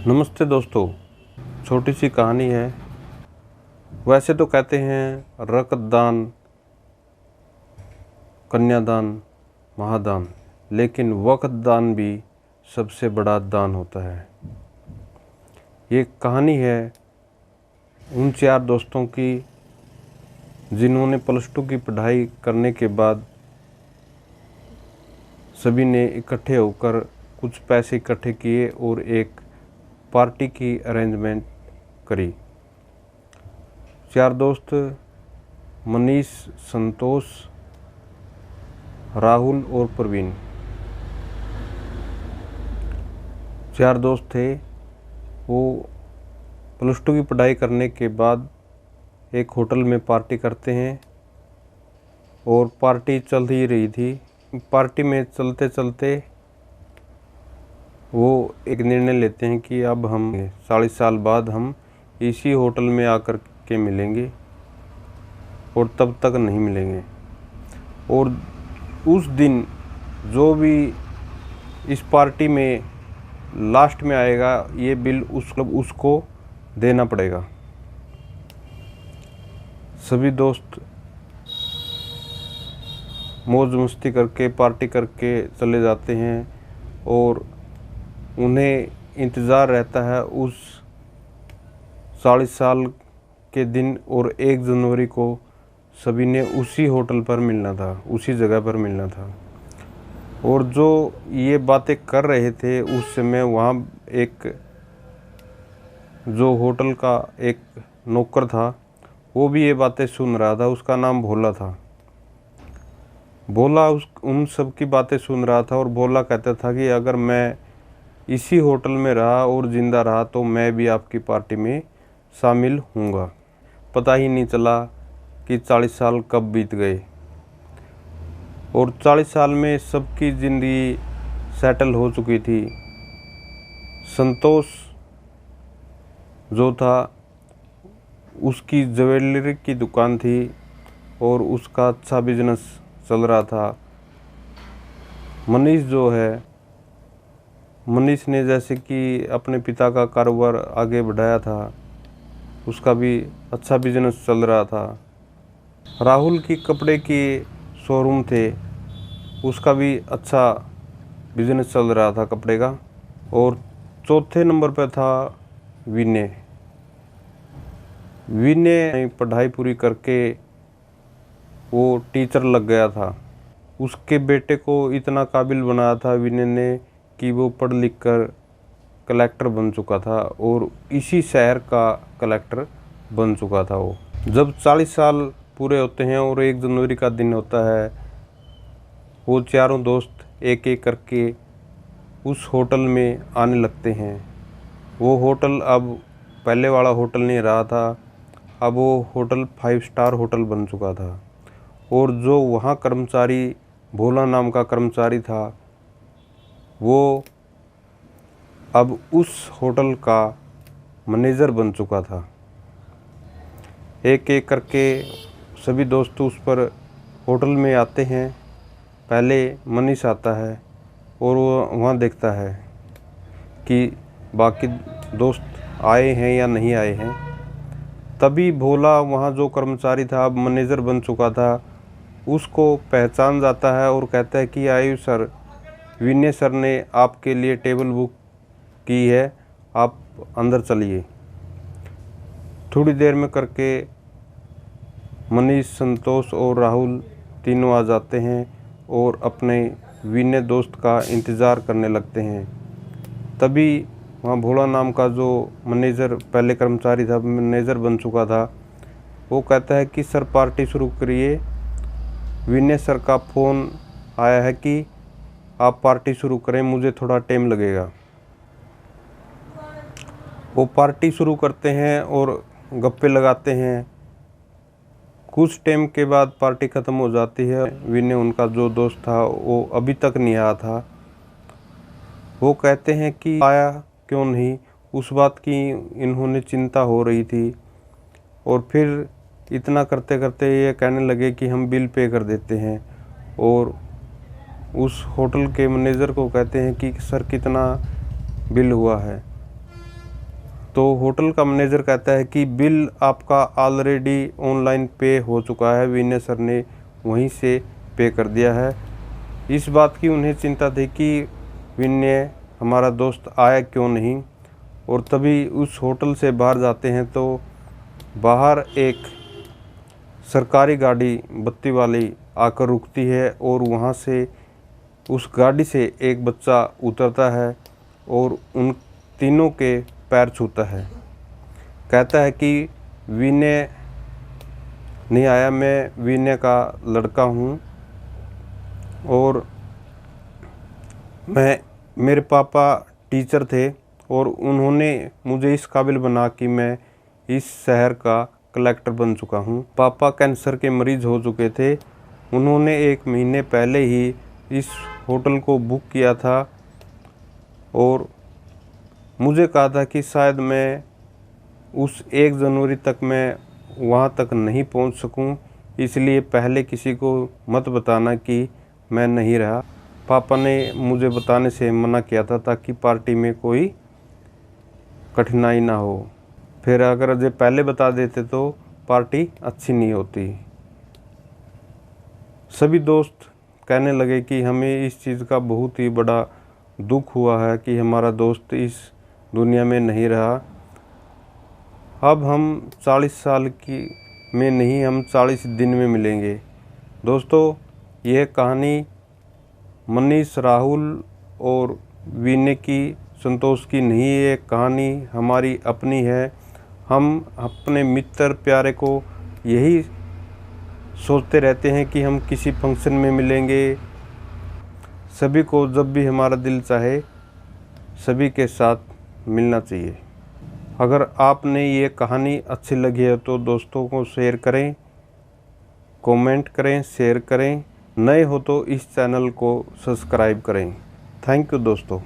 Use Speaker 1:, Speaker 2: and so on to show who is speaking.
Speaker 1: नमस्ते दोस्तों, छोटी सी कहानी है। वैसे तो कहते हैं रक्तदान, कन्यादान, महादान, लेकिन वक्त दान भी सबसे बड़ा दान होता है। ये कहानी है उन 4 दोस्तों की जिन्होंने +2 की पढ़ाई करने के बाद सभी ने इकट्ठे होकर कुछ पैसे इकट्ठे किए और एक पार्टी की अरेंजमेंट करी। 4 दोस्त मनीष, संतोष, राहुल और प्रवीण 4 दोस्त थे। वो +2 की पढ़ाई करने के बाद एक होटल में पार्टी करते हैं और पार्टी चल ही रही थी। पार्टी में चलते चलते वो एक निर्णय लेते हैं कि अब हम 40 साल बाद हम इसी होटल में आकर के मिलेंगे और तब तक नहीं मिलेंगे। और उस दिन जो भी इस पार्टी में लास्ट में आएगा ये बिल उसको देना पड़ेगा। सभी दोस्त मौज मस्ती करके पार्टी करके चले जाते हैं और उन्हें इंतज़ार रहता है उस 40 साल के दिन और 1 जनवरी को सभी ने उसी होटल पर मिलना था, उसी जगह पर मिलना था। और जो ये बातें कर रहे थे उस समय वहाँ एक जो होटल का एक नौकर था वो भी ये बातें सुन रहा था। उसका नाम भोला था। भोला उन सब की बातें सुन रहा था और भोला कहता था कि अगर मैं इसी होटल में रहा और ज़िंदा रहा तो मैं भी आपकी पार्टी में शामिल हूँगा। पता ही नहीं चला कि 40 साल कब बीत गए और 40 साल में सबकी ज़िंदगी सेटल हो चुकी थी। संतोष जो था उसकी ज्वेलरी की दुकान थी और उसका अच्छा बिजनेस चल रहा था। मनीष ने जैसे कि अपने पिता का कारोबार आगे बढ़ाया था, उसका भी अच्छा बिजनेस चल रहा था। राहुल की कपड़े की शोरूम थे, उसका भी अच्छा बिजनेस चल रहा था कपड़े का। और चौथे नंबर पर था विनय पढ़ाई पूरी करके वो टीचर लग गया था। उसके बेटे को इतना काबिल बनाया था विनय ने कि वो पढ़ लिख कर कलेक्टर बन चुका था और इसी शहर का कलेक्टर बन चुका था। वो जब 40 साल पूरे होते हैं और 1 जनवरी का दिन होता है, वो चारों दोस्त एक एक करके उस होटल में आने लगते हैं। वो होटल अब पहले वाला होटल नहीं रहा था, अब वो होटल 5 स्टार होटल बन चुका था। और जो वहाँ कर्मचारी भोला नाम का कर्मचारी था वो अब उस होटल का मैनेजर बन चुका था। एक एक करके सभी दोस्त उस पर होटल में आते हैं। पहले मनीष आता है और वो वहाँ देखता है कि बाकी दोस्त आए हैं या नहीं आए हैं। तभी भोला वहाँ जो कर्मचारी था अब मैनेजर बन चुका था उसको पहचान जाता है और कहता है कि आयु सर, विनय सर ने आपके लिए टेबल बुक की है, आप अंदर चलिए। थोड़ी देर में करके मनीष, संतोष और राहुल तीनों आ जाते हैं और अपने विनय दोस्त का इंतज़ार करने लगते हैं। तभी वहाँ भोला नाम का जो मैनेजर पहले कर्मचारी था, मैनेजर बन चुका था, वो कहता है कि सर पार्टी शुरू करिए, विनय सर का फ़ोन आया है कि आप पार्टी शुरू करें, मुझे थोड़ा टाइम लगेगा। वो पार्टी शुरू करते हैं और गप्पे लगाते हैं। कुछ टाइम के बाद पार्टी ख़त्म हो जाती है। विनय उनका जो दोस्त था वो अभी तक नहीं आया था। वो कहते हैं कि आया क्यों नहीं, उस बात की इन्होंने चिंता हो रही थी। और फिर इतना करते करते ये कहने लगे कि हम बिल पे कर देते हैं और उस होटल के मैनेजर को कहते हैं कि सर कितना बिल हुआ है। तो होटल का मैनेजर कहता है कि बिल आपका ऑलरेडी ऑनलाइन पे हो चुका है, विनय सर ने वहीं से पे कर दिया है। इस बात की उन्हें चिंता थी कि विनय हमारा दोस्त आया क्यों नहीं। और तभी उस होटल से बाहर जाते हैं तो बाहर एक सरकारी गाड़ी बत्ती वाली आकर रुकती है और वहाँ से उस गाड़ी से एक बच्चा उतरता है और उन तीनों के पैर छूता है। कहता है कि विनय नहीं आया, मैं विनय का लड़का हूँ और मेरे पापा टीचर थे और उन्होंने मुझे इस काबिल बना कि मैं इस शहर का कलेक्टर बन चुका हूँ। पापा कैंसर के मरीज़ हो चुके थे। उन्होंने 1 महीने पहले ही इस होटल को बुक किया था और मुझे कहा था कि शायद मैं उस 1 जनवरी तक मैं वहाँ तक नहीं पहुँच सकूँ, इसलिए पहले किसी को मत बताना कि मैं नहीं रहा। पापा ने मुझे बताने से मना किया था ताकि पार्टी में कोई कठिनाई ना हो। फिर अगर मुझे पहले बता देते तो पार्टी अच्छी नहीं होती। सभी दोस्त कहने लगे कि हमें इस चीज़ का बहुत ही बड़ा दुख हुआ है कि हमारा दोस्त इस दुनिया में नहीं रहा। अब हम 40 साल की में नहीं, हम 40 दिन में मिलेंगे। दोस्तों, यह कहानी मनीष, राहुल और विनय की, संतोष की नहीं है। ये कहानी हमारी अपनी है। हम अपने मित्र प्यारे को यही सोचते रहते हैं कि हम किसी फंक्शन में मिलेंगे। सभी को जब भी हमारा दिल चाहे सभी के साथ मिलना चाहिए। अगर आपने ये कहानी अच्छी लगी है तो दोस्तों को शेयर करें, कमेंट करें, शेयर करें। नए हो तो इस चैनल को सब्सक्राइब करें। थैंक यू दोस्तों।